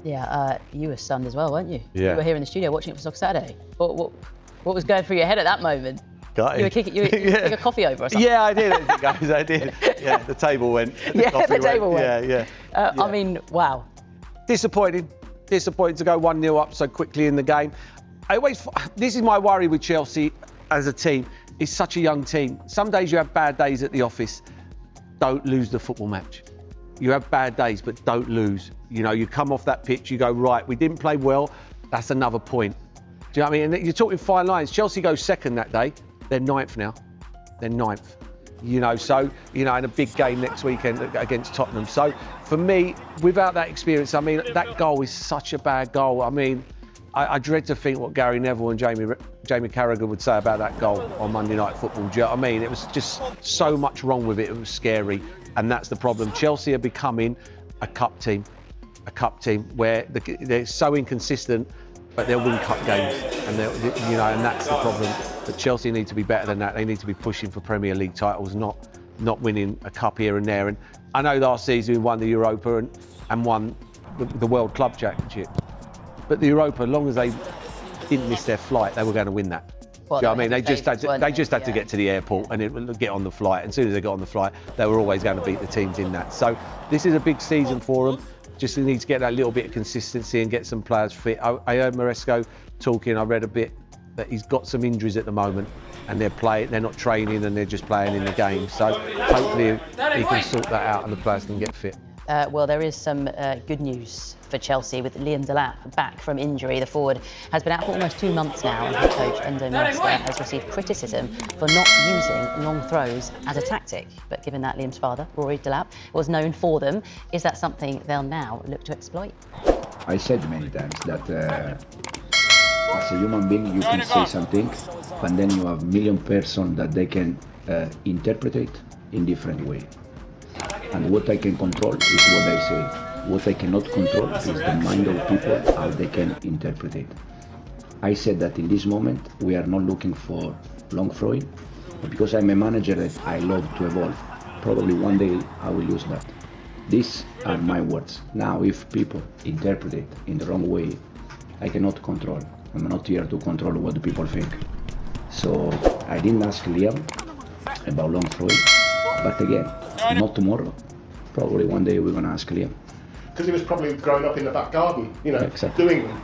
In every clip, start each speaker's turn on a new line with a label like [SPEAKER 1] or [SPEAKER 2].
[SPEAKER 1] Yeah, you were stunned as well, weren't you?
[SPEAKER 2] Yeah.
[SPEAKER 1] You were here in the studio watching it for Soccer Saturday. What was going through your head at that moment?
[SPEAKER 2] Got
[SPEAKER 1] You were kicking a coffee over or something?
[SPEAKER 2] Yeah, I did, guys, I did. Yeah, the table went.
[SPEAKER 1] The table went.
[SPEAKER 2] Yeah.
[SPEAKER 1] I mean, wow.
[SPEAKER 2] Disappointing to go 1-0 up so quickly in the game. This is my worry with Chelsea as a team. It's such a young team. Some days you have bad days at the office. Don't lose the football match. You have bad days, but don't lose. You know, you come off that pitch, you go, right, we didn't play well. That's another point. Do you know what I mean? And you're talking fine lines. Chelsea goes second that day. They're 9th now. They're 9th. You know, so, you know, in a big game next weekend against Tottenham. So, for me, without that experience, I mean, that goal is such a bad goal. I mean, I dread to think what Gary Neville and Jamie Carragher would say about that goal on Monday Night Football. Do you know what I mean? It was just so much wrong with it. It was scary. And that's the problem. Chelsea are becoming a cup team where they're so inconsistent, but they'll win cup games. And and that's the problem. But Chelsea need to be better than that. They need to be pushing for Premier League titles, not winning a cup here and there. And I know last season we won the Europa and won the World Club Championship. But the Europa, as long as they didn't miss their flight, they were going to win that.
[SPEAKER 1] Well,
[SPEAKER 2] do you know what I mean? They just had to get to the airport and get on the flight. And as soon as they got on the flight, they were always going to beat the teams in that. So this is a big season for them. Just need to get that little bit of consistency and get some players fit. I heard Maresca talking. I read a bit that he's got some injuries at the moment, and they're not training and they're just playing in the game. So hopefully he can sort that out and the players can get fit.
[SPEAKER 1] Well, there is some good news for Chelsea with Liam Delap back from injury. The forward has been out for almost 2 months now, and head coach Enzo Maresca has received criticism for not using long throws as a tactic. But given that Liam's father, Rory Delap, was known for them, is that something they'll now look to exploit?
[SPEAKER 3] I said many times that as a human being you can say something, but then you have million person that they can interpret it in different way. And what I can control is what I say. What I cannot control is the mind of people, how they can interpret it. I said that in this moment we are not looking for long throwing, but because I'm a manager that I love to evolve, probably one day I will use that. These are my words. Now if people interpret it in the wrong way, I cannot control. I'm not here to control what the people think. So I didn't ask Liam about long throwing, but again, not tomorrow. Probably one day we're going to ask Liam.
[SPEAKER 4] Because he was probably growing up in the back garden, you know,
[SPEAKER 3] exactly.
[SPEAKER 4] Doing them.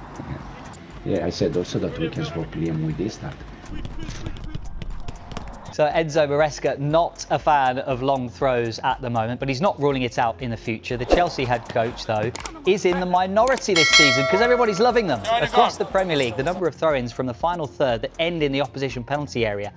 [SPEAKER 3] Yeah, I said also that we can swap Liam with this, that.
[SPEAKER 5] So Enzo Maresca, not a fan of long throws at the moment, but he's not ruling it out in the future. The Chelsea head coach, though, is in the minority this season because everybody's loving them. Across the Premier League, the number of throw-ins from the final third that end in the opposition penalty area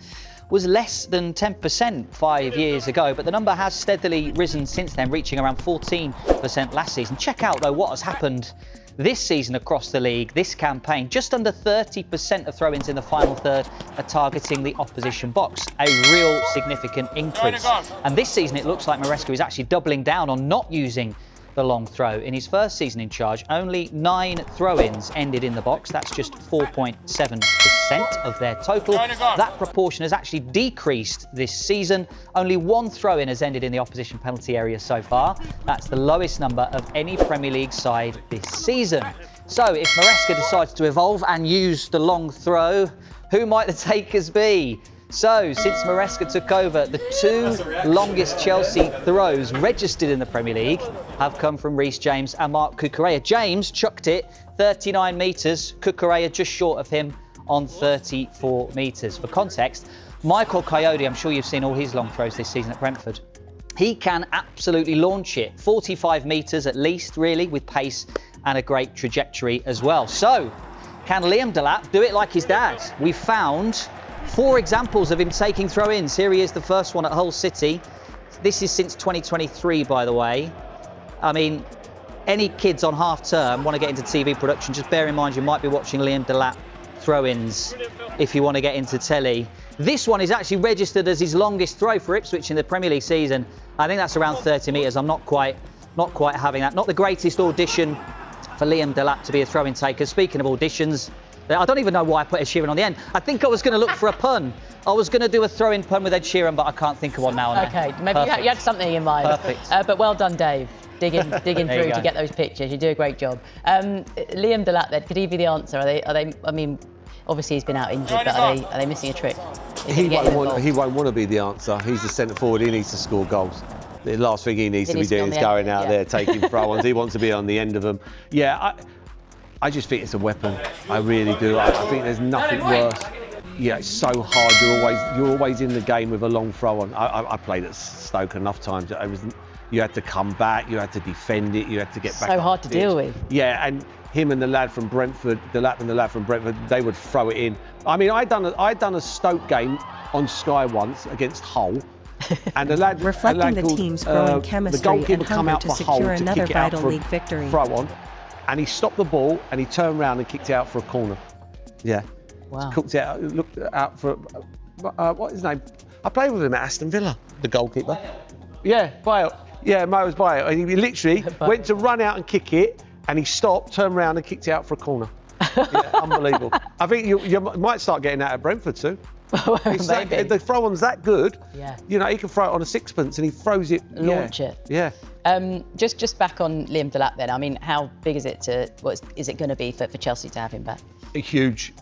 [SPEAKER 5] was less than 10% 5 years ago, but the number has steadily risen since then, reaching around 14% last season. Check out, though, what has happened this season across the league, this campaign. Just under 30% of throw-ins in the final third are targeting the opposition box, a real significant increase. And this season, it looks like Maresca is actually doubling down on not using the long throw. In his first season in charge, only 9 throw-ins ended in the box. That's just 4.7% of their total. That proportion has actually decreased this season. Only 1 throw-in has ended in the opposition penalty area so far. That's the lowest number of any Premier League side this season. So if Maresca decides to evolve and use the long throw, who might the takers be? So, since Maresca took over, the 2 longest Chelsea throws registered in the Premier League have come from Reece James and Marc Cucurella. James chucked it 39 metres, Cucurella just short of him on 34 metres. For context, Michael Coyote, I'm sure you've seen all his long throws this season at Brentford. He can absolutely launch it, 45 metres at least, really, with pace and a great trajectory as well. So, can Liam Delap do it like his dad? We found 4 examples of him taking throw-ins. Here he is, the first one at Hull City. This is since 2023, by the way. I mean, any kids on half-term want to get into TV production, just bear in mind you might be watching Liam Delap throw-ins if you want to get into telly. This one is actually registered as his longest throw for Ipswich in the Premier League season. I think that's around 30 metres. I'm not quite having that. Not the greatest audition for Liam Delap to be a throw-in taker. Speaking of auditions, I don't even know why I put Ed Sheeran on the end. I think I was going to look for a pun. I was going to do a throw-in pun with Ed Sheeran, but I can't think of one now.
[SPEAKER 1] Okay, maybe you had something in mind.
[SPEAKER 5] Perfect.
[SPEAKER 1] But well done, Dave. digging through to get those pictures. You do a great job. Liam Delap, then, could he be the answer? Are they? I mean, obviously he's been out injured, but are they missing a trick?
[SPEAKER 2] He won't want to be the answer. He's the centre forward. He needs to score goals. The last thing he needs to be doing is going out there taking throw-ons. He wants to be on the end of them. Yeah, I just think it's a weapon. I really do. I think there's nothing worse. Yeah, it's so hard. You're always in the game with a long throw-on. I played at Stoke enough times. You had to come back. You had to defend it. You had to get back.
[SPEAKER 1] So hard to deal with.
[SPEAKER 2] Yeah, and him and the lad from Brentford, Delap and the lad from Brentford, they would throw it in. I mean, I'd done a Stoke game on Sky once against Hull. And the lad,
[SPEAKER 6] reflecting the team's growing chemistry
[SPEAKER 2] the goalkeeper
[SPEAKER 6] and
[SPEAKER 2] come
[SPEAKER 6] hunger
[SPEAKER 2] out
[SPEAKER 6] to
[SPEAKER 2] the hole
[SPEAKER 6] secure
[SPEAKER 2] to
[SPEAKER 6] another
[SPEAKER 2] kick it out
[SPEAKER 6] vital
[SPEAKER 2] for
[SPEAKER 6] league victory.
[SPEAKER 2] Throw on, and he stopped the ball and he turned around and kicked it out for a corner. Yeah,
[SPEAKER 1] wow.
[SPEAKER 2] Cooked it out, looked out for what his name? I played with him at Aston Villa, the goalkeeper. Yeah, Bale. Yeah, Mo was Bale, and he literally went to run out and kick it, and he stopped, turned around and kicked it out for a corner. Yeah, unbelievable. I think you might start getting that at Brentford too. The throw-on's that good.
[SPEAKER 1] Yeah.
[SPEAKER 2] You know, he can throw it on a sixpence and he throws it.
[SPEAKER 1] Launch it.
[SPEAKER 2] Yeah.
[SPEAKER 1] Just back on Liam Delap then. I mean, how big is it is it going to be for Chelsea to have him back?
[SPEAKER 2] Huge.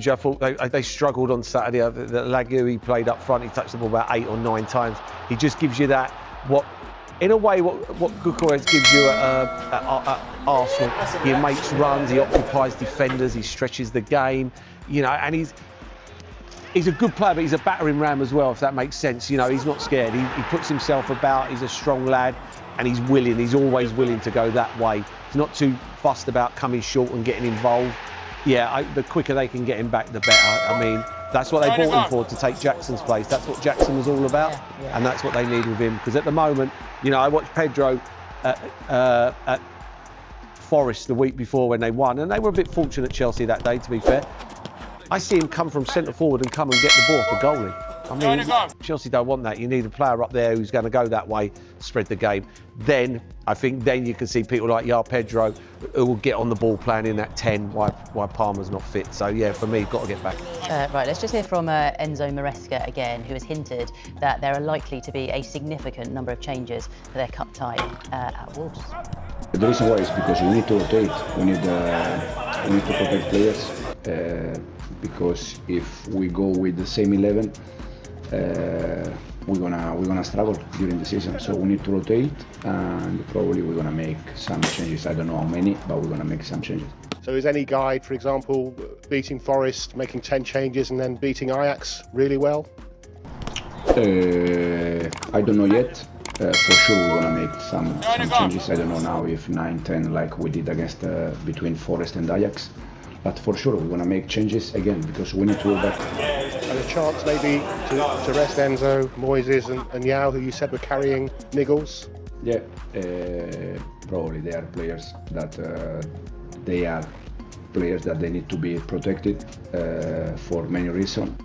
[SPEAKER 2] I thought they struggled on Saturday. The Lagu, he played up front. He touched the ball about 8 or 9 times. He just gives you that in a way, what Gyökeres gives you at Arsenal. He makes runs, he occupies defenders, he stretches the game, you know, and he's a good player, but he's a battering ram as well, if that makes sense. You know, he's not scared. He puts himself about. He's a strong lad, and he's willing. He's always willing to go that way. He's not too fussed about coming short and getting involved. Yeah, the quicker they can get him back, the better. I mean, that's what they bought him for, to take Jackson's place. That's what Jackson was all about, and that's what they need with him. Because at the moment, you know, I watched Pedro at Forest the week before when they won, and they were a bit fortunate, Chelsea, that day, to be fair. I see him come from centre forward and come and get the ball for goalie. I mean, Chelsea don't want that. You need a player up there who's going to go that way, spread the game. Then, I think, you can see people like Pedro who will get on the ball playing in that 10 why Palmer's not fit. So, yeah, for me, got to get back.
[SPEAKER 1] Right, let's just hear from Enzo Maresca again, who has hinted that there are likely to be a significant number of changes for their cup tie at Wolves.
[SPEAKER 3] The reason why is because we need to rotate. We need to protect players. Because if we go with the same 11, we're gonna struggle during the season. So we need to rotate, and probably we're gonna make some changes. I don't know how many, but we're gonna make some changes.
[SPEAKER 4] So is any guide, for example, beating Forest, making 10 changes and then beating Ajax really well?
[SPEAKER 3] I don't know yet. For sure we're gonna make some changes. I don't know now if 9, 10 like we did against between Forest and Ajax. But for sure we're going to make changes again because we need to go back.
[SPEAKER 4] And a chance maybe to rest Enzo, Moises and Yao, who you said were carrying niggles?
[SPEAKER 3] Yeah, probably they are players that they need to be protected for many reasons.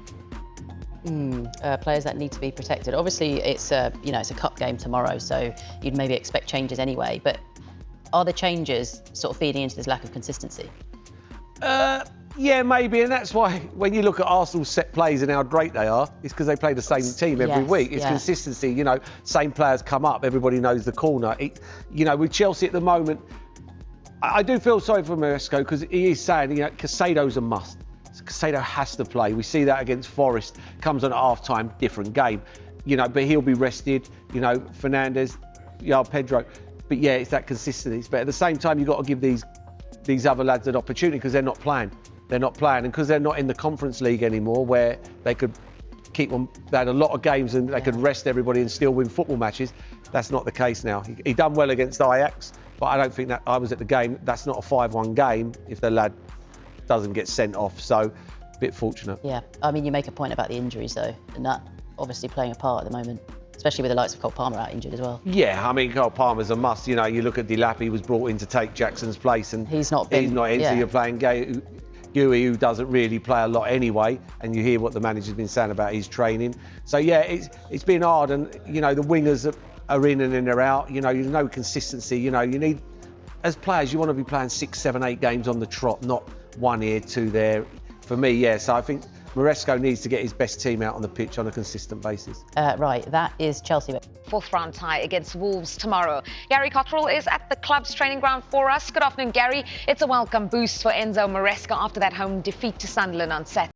[SPEAKER 1] Players that need to be protected. Obviously, it's a cup game tomorrow, so you'd maybe expect changes anyway. But are the changes sort of feeding into this lack of consistency?
[SPEAKER 2] Yeah, maybe, and that's why when you look at Arsenal's set plays and how great they are, it's because they play the same team every week. It's consistency, you know, same players come up, everybody knows the corner. You know, with Chelsea at the moment, I do feel sorry for Maresca because he is saying, you know, Casado's a must. Casado has to play. We see that against Forest, comes on at half-time, different game. You know, but he'll be rested, you know, Fernandes, Pedro. But yeah, it's that consistency. But at the same time, you've got to give these other lads an opportunity because they're not playing. They're not playing, and because they're not in the Conference League anymore, where they could keep on. They had a lot of games and they could rest everybody and still win football matches. That's not the case now. He done well against Ajax, but I don't think that I was at the game. That's not a 5-1 game if the lad doesn't get sent off. So, a bit fortunate. Yeah,
[SPEAKER 1] I mean, you make a point about the injuries though, and that obviously playing a part at the moment. Especially with the likes of Cole Palmer out injured as well. Yeah, I mean, Cole Palmer's a must. You know, you look at Delap, he was brought in to take Jackson's place, and he's not in. So you're playing Guy, who doesn't really play a lot anyway, and you hear what the manager's been saying about his training. So yeah, it's been hard, and you know the wingers are in and then they're out. You know, there's no consistency. You know, you need, as players, you want to be playing 6, 7, 8 games on the trot, not 1 here, 2 there. For me, yeah. So I think
[SPEAKER 2] Maresca needs to get his best team out on the pitch on a consistent basis.
[SPEAKER 1] Right, that is Chelsea.
[SPEAKER 7] Fourth round tie against Wolves tomorrow. Gary Cottrell is at the club's training ground for us. Good afternoon, Gary. It's a welcome boost for Enzo Maresca after that home defeat to Sunderland on Saturday.